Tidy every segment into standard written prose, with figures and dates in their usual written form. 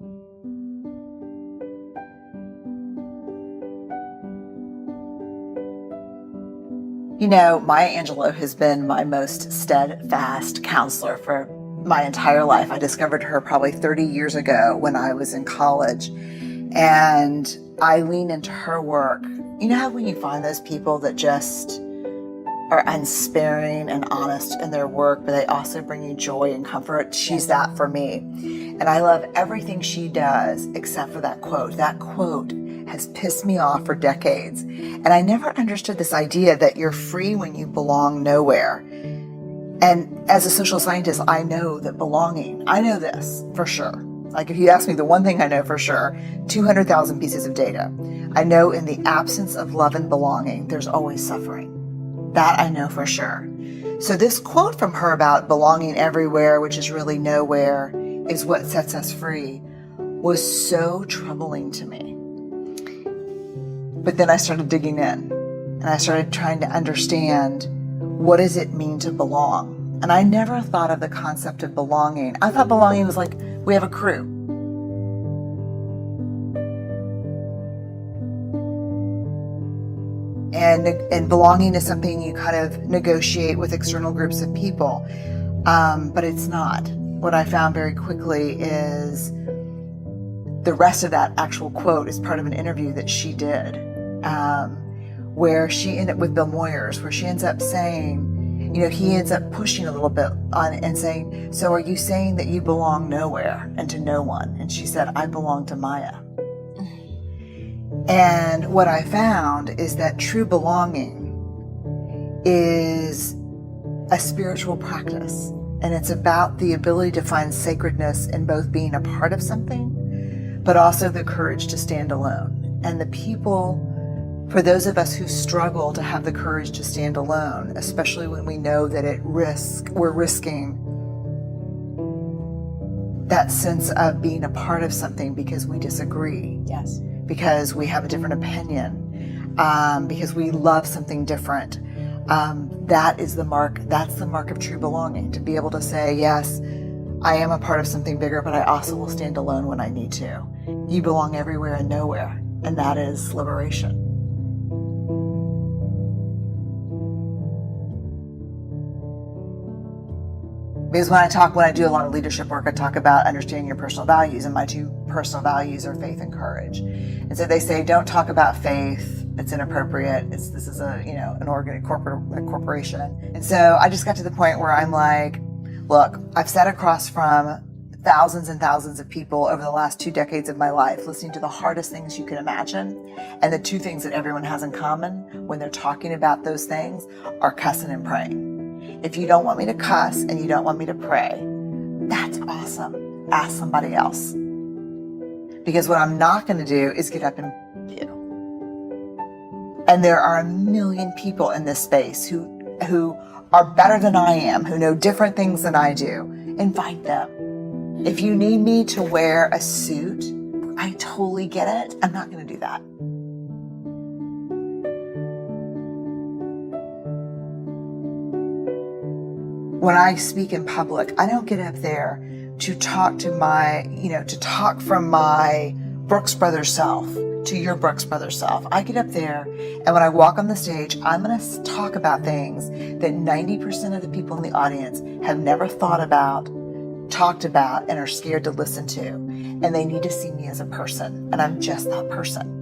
You know, Maya Angelou has been my most steadfast counselor for my entire life. I discovered her probably 30 years ago when I was in college, and I lean into her work. You know how when you find those people that just are unsparing and honest in their work, but they also bring you joy and comfort? She's that for me. And I love everything she does except for that quote. That quote has pissed me off for decades. And I never understood this idea that you're free when you belong nowhere. And as a social scientist, I know that belonging, I know this for sure. Like if you ask me the one thing I know for sure, 200,000 pieces of data. I know in the absence of love and belonging, there's always suffering. That I know for sure. So this quote from her about belonging everywhere, which is really nowhere, is what sets us free, was so troubling to me. But then I started digging in and I started trying to understand, what does it mean to belong? And I never thought of the concept of belonging. I thought belonging was like, we have a crew. And belonging is something you kind of negotiate with external groups of people. But it's not. What I found very quickly is the rest of that actual quote is part of an interview that she did, where she ended up with Bill Moyers, where she ends up saying, you know, he ends up pushing a little bit on it and saying, so are you saying that you belong nowhere and to no one? And she said, I belong to Maya. And what I found is that true belonging is a spiritual practice. And it's about the ability to find sacredness in both being a part of something, but also the courage to stand alone. And the people, for those of us who struggle to have the courage to stand alone, especially when we know that we're risking that sense of being a part of something because we disagree. Yes. Because we have a different opinion, because we love something different. That is the mark. That's the mark of true belonging, to be able to say, yes, I am a part of something bigger, but I also will stand alone when I need to. You belong everywhere and nowhere, and that is liberation. Because when I do a lot of leadership work, I talk about understanding your personal values, and my two personal values are faith and courage. And so they say, don't talk about faith. It's inappropriate. This is a corporation. And so I just got to the point where I'm like, look, I've sat across from thousands and thousands of people over the last 2 decades of my life, listening to the hardest things you can imagine. And the two things that everyone has in common when they're talking about those things are cussing and praying. If you don't want me to cuss and you don't want me to pray, that's awesome. Ask somebody else. Because what I'm not going to do is get up and you. And there are a million people in this space who are better than I am, who know different things than I do. Invite them. If you need me to wear a suit, I totally get it. I'm not going to do that. When I speak in public, I don't get up there to talk from my Brooks Brothers self to your Brooks Brothers self. I get up there, and when I walk on the stage, I'm going to talk about things that 90% of the people in the audience have never thought about, talked about, and are scared to listen to. And they need to see me as a person, and I'm just that person.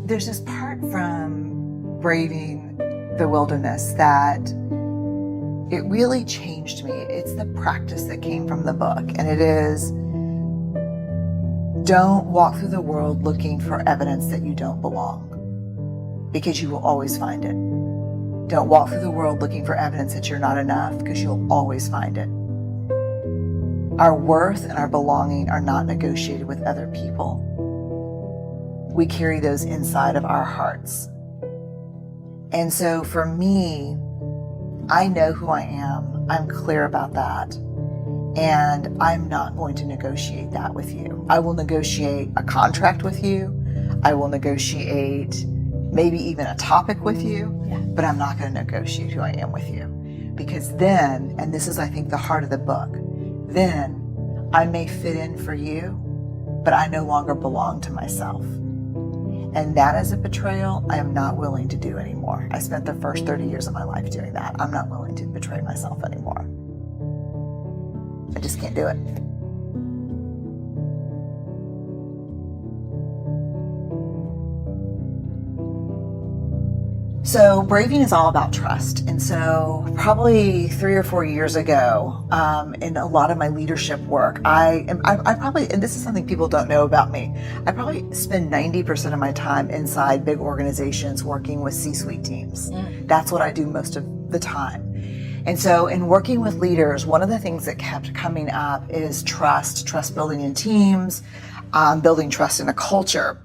There's this part from Braving the Wilderness that it really changed me. It's the practice that came from the book, and it is, don't walk through the world looking for evidence that you don't belong, because you will always find it. Don't walk through the world looking for evidence that you're not enough, because you'll always find it. Our worth and our belonging are not negotiated with other people. We carry those inside of our hearts. And so for me, I know who I am. I'm clear about that. And I'm not going to negotiate that with you. I will negotiate a contract with you. I will negotiate maybe even a topic with you, but I'm not going to negotiate who I am with you. Because then, and this is, I think, the heart of the book, then I may fit in for you, but I no longer belong to myself. And that is a betrayal I am not willing to do anymore. I spent the first 30 years of my life doing that. I'm not willing to betray myself anymore. I just can't do it. So braving is all about trust. And so probably 3 or 4 years ago, in a lot of my leadership work, I probably, and this is something people don't know about me, I probably spend 90% of my time inside big organizations working with C-suite teams. That's what I do most of the time. And so in working with leaders, one of the things that kept coming up is trust building in teams, building trust in a culture.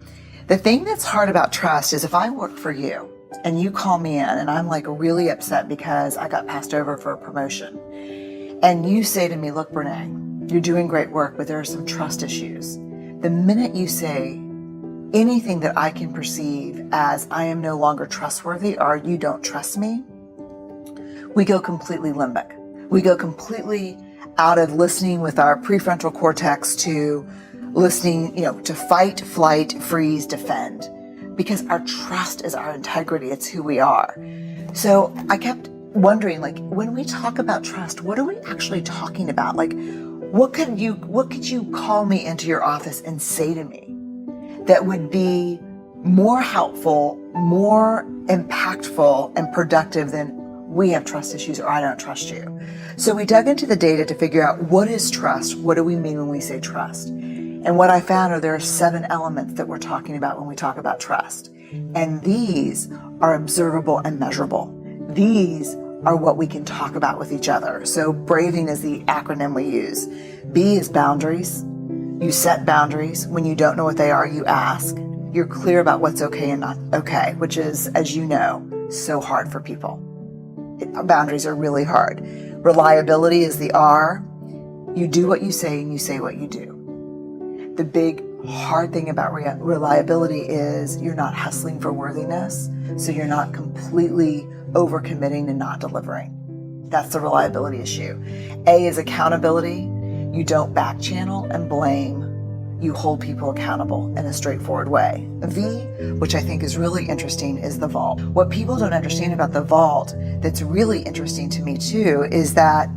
The thing that's hard about trust is if I work for you, and you call me in and I'm like really upset because I got passed over for a promotion. And you say to me, look, Brené, you're doing great work, but there are some trust issues. The minute you say anything that I can perceive as I am no longer trustworthy or you don't trust me, we go completely limbic. We go completely out of listening with our prefrontal cortex to listening, to fight, flight, freeze, defend. Because our trust is our integrity. It's who we are. So I kept wondering, when we talk about trust, what are we actually talking about? What could you call me into your office and say to me that would be more helpful, more impactful and productive than we have trust issues or I don't trust you? So we dug into the data to figure out what is trust? What do we mean when we say trust? And what I found are there are 7 elements that we're talking about when we talk about trust. And these are observable and measurable. These are what we can talk about with each other. So braving is the acronym we use. B is boundaries. You set boundaries. When you don't know what they are, you ask. You're clear about what's okay and not okay, which is, as you know, so hard for people. Boundaries are really hard. Reliability is the R. You do what you say and you say what you do. The big hard thing about reliability is you're not hustling for worthiness, so you're not completely overcommitting and not delivering. That's the reliability issue. A is accountability. You don't back channel and blame. You hold people accountable in a straightforward way. V, which I think is really interesting, is the vault. What people don't understand about the vault that's really interesting to me too is that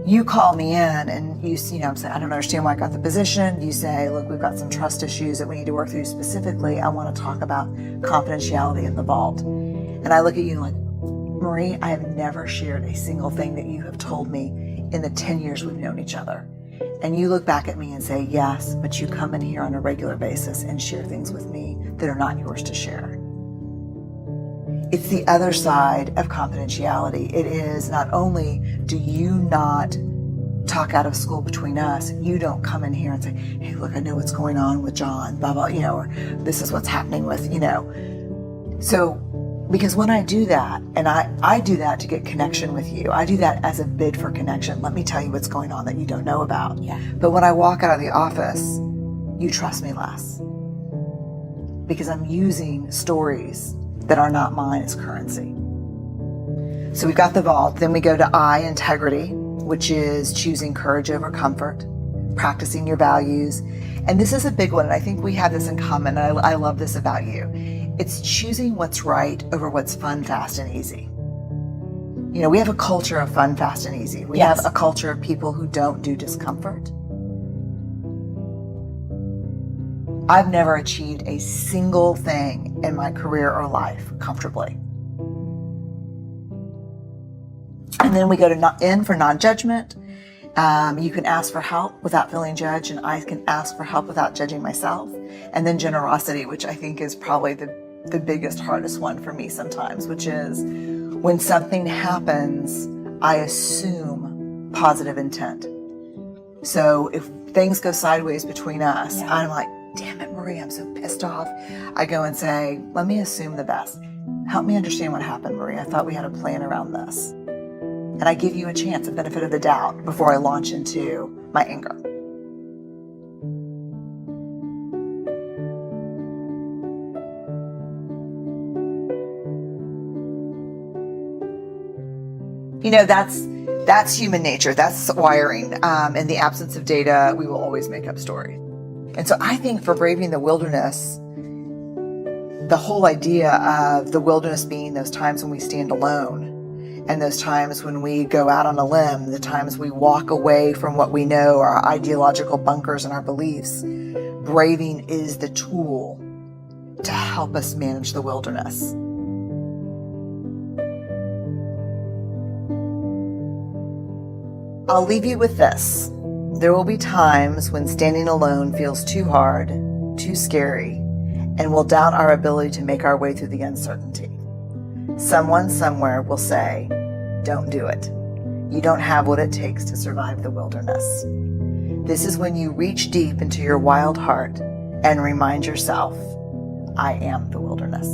you call me in and I'm saying, I don't understand why I got the position. You say, look, we've got some trust issues that we need to work through specifically. I want to talk about confidentiality in the vault. And I look at you like, Marie, I have never shared a single thing that you have told me in the 10 years we've known each other. And you look back at me and say, yes, but you come in here on a regular basis and share things with me that are not yours to share. It's the other side of confidentiality. It is not only do you not talk out of school between us, you don't come in here and say, hey, look, I know what's going on with John, blah, blah, or this is what's happening with, So, because when I do that, and I do that to get connection with you, I do that as a bid for connection. Let me tell you what's going on that you don't know about. Yeah. But when I walk out of the office, you trust me less. Because I'm using stories that are not mine as currency. So we've got the vault. Then we go to I, integrity, which is choosing courage over comfort, practicing your values. And this is a big one. And I think we have this in common. And I love this about you. It's choosing what's right over what's fun, fast, and easy. We have a culture of fun, fast, and easy. We have a culture of people who don't do discomfort. I've never achieved a single thing in my career or life comfortably. And then we go to N for non-judgment. You can ask for help without feeling judged, and I can ask for help without judging myself. And then generosity, which I think is probably the biggest, hardest one for me sometimes, which is when something happens, I assume positive intent. So if things go sideways between us, I'm like, damn it, Marie, I'm so pissed off. I go and say, let me assume the best. Help me understand what happened, Marie. I thought we had a plan around this. And I give you a chance, a benefit of the doubt, before I launch into my anger. That's human nature. That's wiring. In the absence of data, we will always make up stories. And so I think for braving the wilderness, the whole idea of the wilderness being those times when we stand alone, and those times when we go out on a limb, the times we walk away from what we know, our ideological bunkers and our beliefs, braving is the tool to help us manage the wilderness. I'll leave you with this. There will be times when standing alone feels too hard, too scary, and we'll doubt our ability to make our way through the uncertainty. Someone somewhere will say, "Don't do it. You don't have what it takes to survive the wilderness." This is when you reach deep into your wild heart and remind yourself, I am the wilderness.